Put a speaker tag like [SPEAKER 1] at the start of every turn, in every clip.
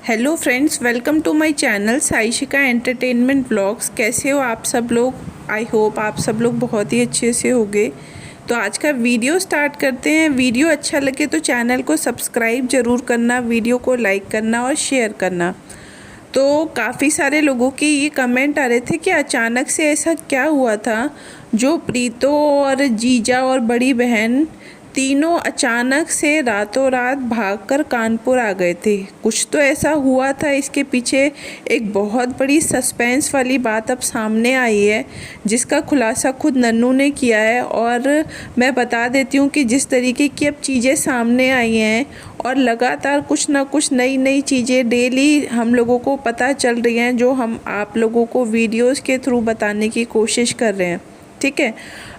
[SPEAKER 1] Hello friends, welcome to my channel Saishika entertainment vlogs. कैसे हो आप सब लोग? आई होप आप सब लोग बहुत ही अच्छे से होंगे। तो आज का वीडियो स्टार्ट करते हैं। वीडियो अच्छा लगे तो चैनल को सब्सक्राइब ज़रूर करना, वीडियो को लाइक करना और शेयर करना। तो काफ़ी सारे लोगों के ये कमेंट आ रहे थे कि अचानक से ऐसा क्या हुआ था जो प्रीतो और जीजा और बड़ी बहन तीनों अचानक से रातों रात भागकर कानपुर आ गए थे। कुछ तो ऐसा हुआ था, इसके पीछे एक बहुत बड़ी सस्पेंस वाली बात अब सामने आई है जिसका खुलासा खुद नन्नू ने किया है। और मैं बता देती हूँ कि जिस तरीके की अब चीज़ें सामने आई हैं और लगातार कुछ ना कुछ नई नई चीज़ें डेली हम लोगों को पता चल रही हैं, जो हम आप लोगों को वीडियोस के थ्रू बताने की कोशिश कर रहे हैं। ठीक है,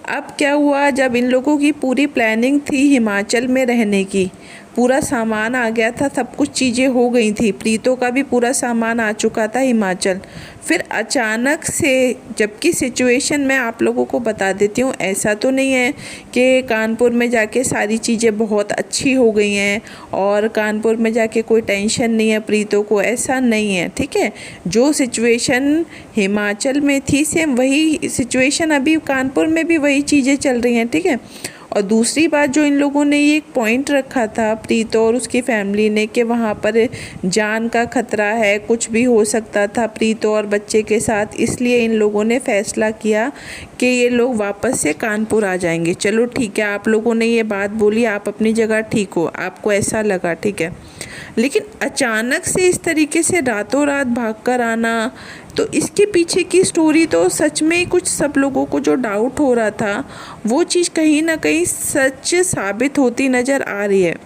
[SPEAKER 1] अब क्या हुआ, जब इन लोगों की पूरी प्लानिंग थी हिमाचल में रहने की, पूरा सामान आ गया था, सब कुछ चीज़ें हो गई थी, प्रीतो का भी पूरा सामान आ चुका था हिमाचल। फिर अचानक से, जबकि सिचुएशन मैं आप लोगों को बता देती हूँ, ऐसा तो नहीं है कि कानपुर में जाके सारी चीज़ें बहुत अच्छी हो गई हैं और कानपुर में जाके कोई टेंशन नहीं है प्रीतो को, ऐसा नहीं है। ठीक है, जो सिचुएशन हिमाचल में थी सेम वही सिचुएशन अभी कानपुर में भी वही चीज़ें चल रही हैं। ठीक है, और दूसरी बात जो इन लोगों ने ये एक पॉइंट रखा था प्रीतो और उसकी फैमिली ने कि वहाँ पर जान का खतरा है, कुछ भी हो सकता था प्रीतो और बच्चे के साथ, इसलिए इन लोगों ने फैसला किया कि ये लोग वापस से कानपुर आ जाएंगे। चलो ठीक है, आप लोगों ने ये बात बोली, आप अपनी जगह ठीक हो, आपको ऐसा लगा, ठीक है। लेकिन अचानक से इस तरीके से रातों रात भागकर आना, तो इसके पीछे की स्टोरी तो सच में कुछ सब लोगों को जो डाउट हो रहा था वो चीज़ कहीं ना कहीं सच साबित होती नज़र आ रही है।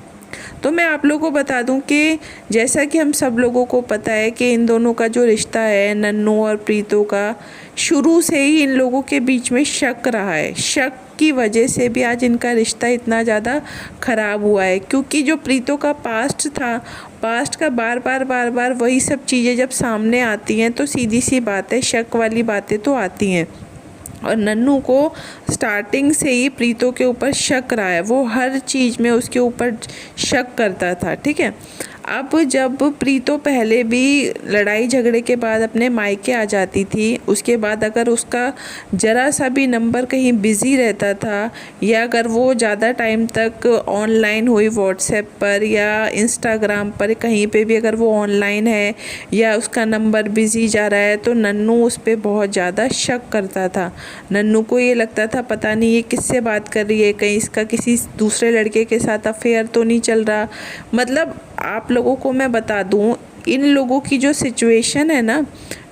[SPEAKER 1] तो मैं आप लोगों को बता दूं कि जैसा कि हम सब लोगों को पता है कि इन दोनों का जो रिश्ता है नन्नू और प्रीतो का, शुरू से ही इन लोगों के बीच में शक रहा है। शक की वजह से भी आज इनका रिश्ता इतना ज़्यादा ख़राब हुआ है, क्योंकि जो प्रीतो का पास्ट था, पास्ट का बार बार वही सब चीज़ें जब सामने आती हैं तो सीधी सी बात है, शक वाली बातें तो आती हैं। और नन्नू को स्टार्टिंग से ही प्रीतो के ऊपर शक रहा है, वो हर चीज़ में उसके ऊपर शक करता था। ठीक है, अब जब प्रीतो पहले भी लड़ाई झगड़े के बाद अपने मायके आ जाती थी, उसके बाद अगर उसका ज़रा सा भी नंबर कहीं बिज़ी रहता था या अगर वो ज़्यादा टाइम तक ऑनलाइन हुई व्हाट्सएप पर या इंस्टाग्राम पर कहीं पे भी अगर वो ऑनलाइन है या उसका नंबर बिज़ी जा रहा है, तो नन्नू उस पर बहुत ज़्यादा शक करता था। नन्नू को ये लगता था पता नहीं ये किससे बात कर रही है, कहीं इसका किसी दूसरे लड़के के साथ अफेयर तो नहीं चल रहा। मतलब आप लोगों को मैं बता दूं, इन लोगों की जो सिचुएशन है ना,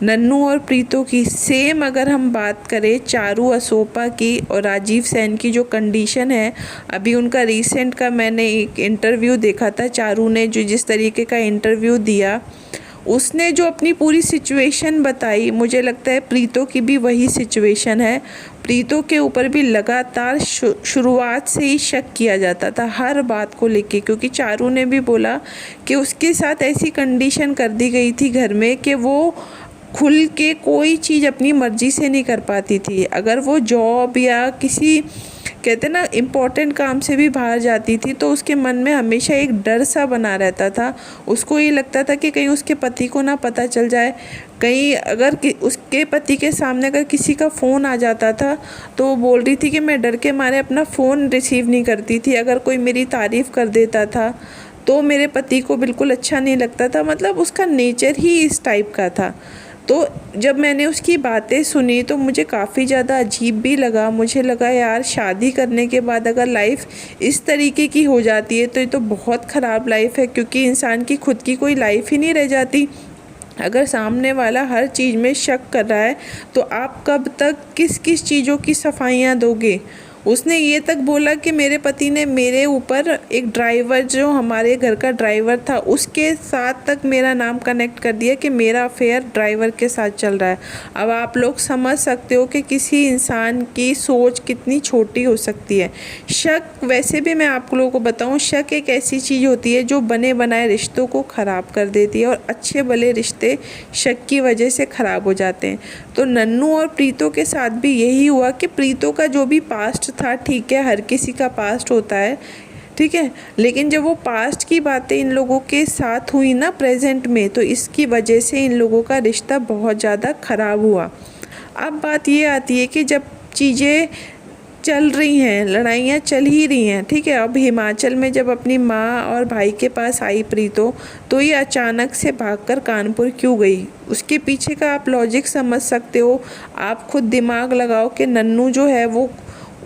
[SPEAKER 1] नन्नू और प्रीतो की, सेम अगर हम बात करें चारू असोपा की और राजीव सेन की जो कंडीशन है, अभी उनका रिसेंट का मैंने एक इंटरव्यू देखा था, चारू ने जो जिस तरीके का इंटरव्यू दिया, उसने जो अपनी पूरी सिचुएशन बताई, मुझे लगता है प्रीतो की भी वही सिचुएशन है। प्रीतो के ऊपर भी लगातार शुरुआत से ही शक किया जाता था हर बात को लेके, क्योंकि चारू ने भी बोला कि उसके साथ ऐसी कंडीशन कर दी गई थी घर में कि वो खुल के कोई चीज़ अपनी मर्ज़ी से नहीं कर पाती थी। अगर वो जॉब या किसी कहते ना इम्पोर्टेंट काम से भी बाहर जाती थी तो उसके मन में हमेशा एक डर सा बना रहता था। उसको ये लगता था कि कहीं उसके पति को ना पता चल जाए, कहीं अगर उसके पति के सामने अगर किसी का फ़ोन आ जाता था तो वो बोल रही थी कि मैं डर के मारे अपना फ़ोन रिसीव नहीं करती थी। अगर कोई मेरी तारीफ़ कर देता था तो मेरे पति को बिल्कुल अच्छा नहीं लगता था। मतलब उसका नेचर ही इस टाइप का था। तो जब मैंने उसकी बातें सुनी तो मुझे काफ़ी ज़्यादा अजीब भी लगा। मुझे लगा यार, शादी करने के बाद अगर लाइफ इस तरीके की हो जाती है तो ये तो बहुत ख़राब लाइफ है, क्योंकि इंसान की खुद की कोई लाइफ ही नहीं रह जाती। अगर सामने वाला हर चीज़ में शक कर रहा है तो आप कब तक किस किस चीज़ों की सफाइयाँ दोगे। उसने ये तक बोला कि मेरे पति ने मेरे ऊपर एक ड्राइवर, जो हमारे घर का ड्राइवर था, उसके साथ तक मेरा नाम कनेक्ट कर दिया कि मेरा अफेयर ड्राइवर के साथ चल रहा है। अब आप लोग समझ सकते हो कि किसी इंसान की सोच कितनी छोटी हो सकती है। शक, वैसे भी मैं आप लोगों को बताऊं, शक एक ऐसी चीज़ होती है जो बने बनाए रिश्तों को ख़राब कर देती है और अच्छे भले रिश्ते शक की वजह से ख़राब हो जाते हैं। तो नन्नू और प्रीतो के साथ भी यही हुआ कि प्रीतो का जो भी पास्ट था, ठीक है, हर किसी का पास्ट होता है, ठीक है। लेकिन जब वो पास्ट की बातें इन लोगों के साथ हुई ना प्रेजेंट में, तो इसकी वजह से इन लोगों का रिश्ता बहुत ज़्यादा ख़राब हुआ। अब बात ये आती है कि जब चीज़ें चल रही हैं, लड़ाइयाँ चल ही रही हैं, ठीक है। अब हिमाचल में जब अपनी माँ और भाई के पास आई प्रीतो, तो ये अचानक से भागकर कानपुर क्यों गई, उसके पीछे का आप लॉजिक समझ सकते हो। आप खुद दिमाग लगाओ कि नन्नू जो है वो,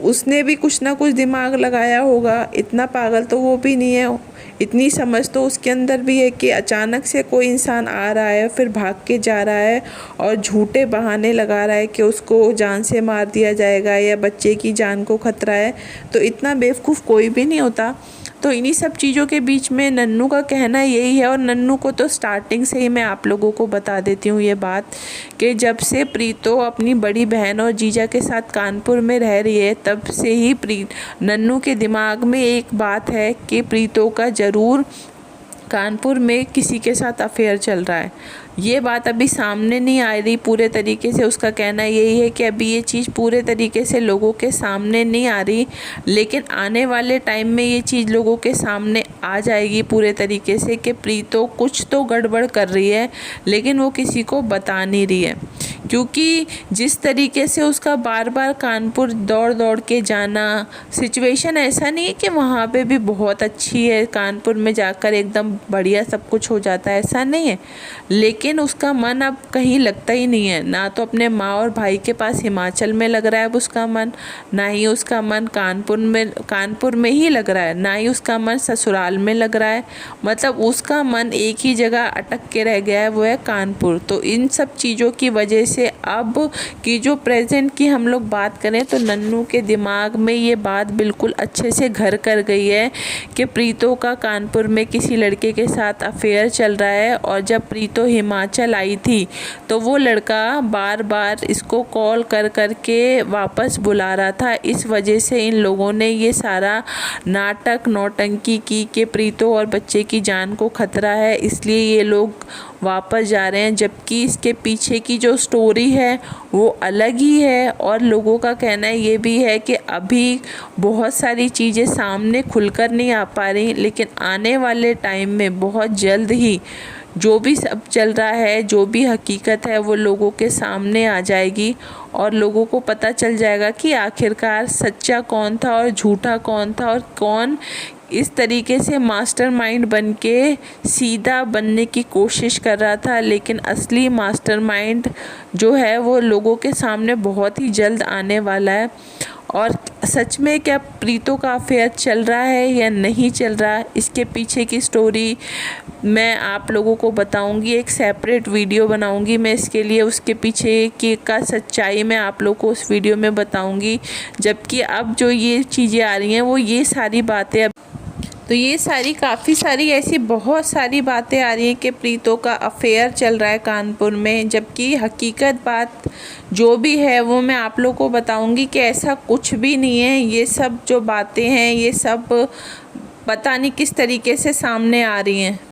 [SPEAKER 1] उसने भी कुछ ना कुछ दिमाग लगाया होगा, इतना पागल तो वो भी नहीं है। इतनी समझ तो उसके अंदर भी है कि अचानक से कोई इंसान आ रहा है, फिर भाग के जा रहा है और झूठे बहाने लगा रहा है कि उसको जान से मार दिया जाएगा या बच्चे की जान को खतरा है। तो इतना बेवकूफ़ कोई भी नहीं होता। तो इन्हीं सब चीज़ों के बीच में नन्नू का कहना यही है, और नन्नू को तो स्टार्टिंग से ही मैं आप लोगों को बता देती हूँ ये बात, कि जब से प्रीतो अपनी बड़ी बहन और जीजा के साथ कानपुर में रह रही है, तब से ही नन्नू के दिमाग में एक बात है कि प्रीतो का ज़रूर कानपुर में किसी के साथ अफेयर चल रहा है। ये बात अभी सामने नहीं आ रही पूरे तरीके से। उसका कहना यही है कि अभी ये चीज़ पूरे तरीके से लोगों के सामने नहीं आ रही, लेकिन आने वाले टाइम में ये चीज़ लोगों के सामने आ जाएगी पूरे तरीके से कि प्रीतो कुछ तो गड़बड़ कर रही है, लेकिन वो किसी को बता नहीं रही है। क्योंकि जिस तरीके से उसका बार बार कानपुर दौड़ दौड़ के जाना, सिचुएशन ऐसा नहीं है कि वहाँ पे भी बहुत अच्छी है, कानपुर में जाकर एकदम बढ़िया सब कुछ हो जाता है, ऐसा नहीं है। लेकिन उसका मन अब कहीं लगता ही नहीं है, ना तो अपने माँ और भाई के पास हिमाचल में लग रहा है अब उसका मन, ना ही उसका मन कानपुर में ही लग रहा है, ना ही उसका मन ससुराल में लग रहा है। मतलब उसका मन एक ही जगह अटक के रह गया है, वो है कानपुर। तो इन सब चीज़ों की वजह से अब की जो प्रेजेंट की हम लोग बात करें, तो नन्नू के दिमाग में ये बात बिल्कुल अच्छे से घर कर गई है कि प्रीतो का कानपुर में किसी लड़के के साथ अफेयर चल रहा है। और जब प्रीतो हिमाचल आई थी, तो वो लड़का बार बार इसको कॉल कर कर के वापस बुला रहा था। इस वजह से इन लोगों ने ये सारा नाटक नौटंकी की कि प्रीतो और बच्चे की जान को खतरा है, इसलिए ये लोग वापस जा रहे हैं। जबकि इसके पीछे की जो स्टोरी है वो अलग ही है। और लोगों का कहना ये भी है कि अभी बहुत सारी चीज़ें सामने खुलकर नहीं आ पा रही, लेकिन आने वाले टाइम में बहुत जल्द ही जो भी सब चल रहा है, जो भी हकीकत है, वो लोगों के सामने आ जाएगी और लोगों को पता चल जाएगा कि आखिरकार सच्चा कौन था और झूठा कौन था, और कौन इस तरीके से मास्टरमाइंड बन के सीधा बनने की कोशिश कर रहा था। लेकिन असली मास्टरमाइंड जो है वो लोगों के सामने बहुत ही जल्द आने वाला है। और सच में क्या प्रीतो का अफेयर चल रहा है या नहीं चल रहा, इसके पीछे की स्टोरी मैं आप लोगों को बताऊंगी, एक सेपरेट वीडियो बनाऊंगी मैं इसके लिए। उसके पीछे की का सच्चाई मैं आप लोगों को उस वीडियो में बताऊंगी। जबकि अब जो ये चीज़ें आ रही हैं वो ये सारी बातें, तो ये सारी काफ़ी सारी ऐसी बहुत सारी बातें आ रही हैं कि प्रीतो का अफेयर चल रहा है कानपुर में। जबकि हकीकत बात जो भी है वो मैं आप लोगों को बताऊंगी कि ऐसा कुछ भी नहीं है। ये सब जो बातें हैं ये सब पता नहीं किस तरीके से सामने आ रही हैं।